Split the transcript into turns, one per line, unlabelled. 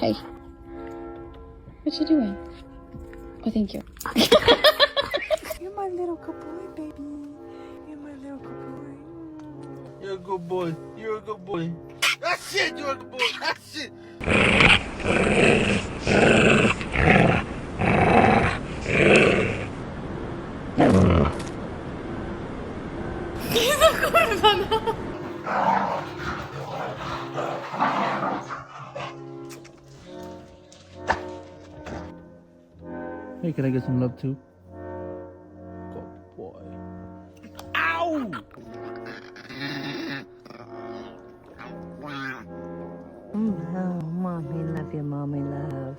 Hey. What you doing? Oh, thank you.
You're my little good boy, baby. You're my little good boy.
You're a good boy. You're a good boy. That's it. You're a good boy. That's it. Hey, can I get some love too? Good boy. Ow!
Oh, mommy love you, mommy love.